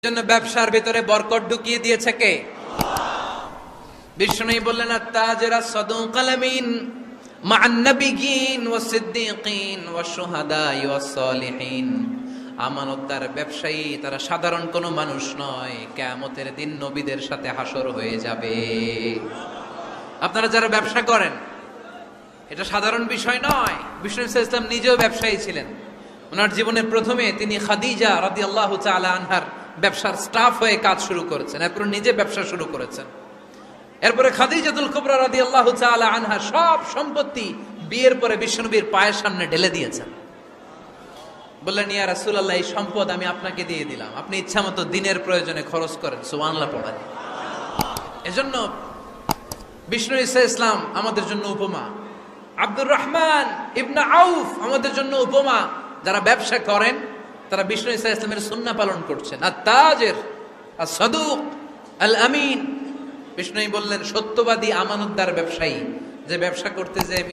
জন্য ব্যবসার ভিতরে বরকত ঢুকিয়ে দিয়েছে কে? বিষ্ণু বললেন আত-তাজিরা সাদুকাল আমিন মা'আন নাবিয়্যিন ওয়াস সিদ্দীকিন ওয়াস শুহাদা'i ওয়াস সালিহিন। আমানতদার ব্যবসায়ী তারা সাধারণ কোনো মানুষ নয়, কিয়ামতের দিন নবীদের সাথে হাসর হয়ে যাবে। আপনারা যারা ব্যবসা করেন, এটা সাধারণ বিষয় নয়। বিষ্ণু ইসলাম নিজেও ব্যবসায়ী ছিলেন। ওনার জীবনের প্রথমে তিনি খাদিজা রাদিয়াল্লাহু তাআলা আনহার ব্যবসার স্টাফ হয়ে কাজ শুরু করেছেন, এরপর নিজে ব্যবসা শুরু করেছেন। এরপরে খাদিজাতুল কুবরা রাদিয়াল্লাহু তাআলা আনহা সব সম্পত্তি বিয়ের পরে বিশ্বনবীর পায়ের সামনে ঢেলে দিয়েছেন। বললেন, ইয়া রাসূলুল্লাহ, এই সম্পদ আমি আপনাকে দিয়ে দিলাম, আপনি ইচ্ছামতো দিনের প্রয়োজনে খরচ করেন। সুবহানাল্লাহ পড়েন। এজন্য বিষ্ণু ইসলাম আমাদের জন্য উপমা, আব্দুর রহমান ইবনে আউফ আমাদের জন্য উপমা। যারা ব্যবসা করেন তারা বিষ্ণু ইসলামের সুন্নাহ পালন করছেন। আত-তাজির আস-সাদুক আল আমিন। বিষ্ণু বললেন, সত্যবাদী আমানতদার ব্যবসায়ী যে ব্যবসা করতে যে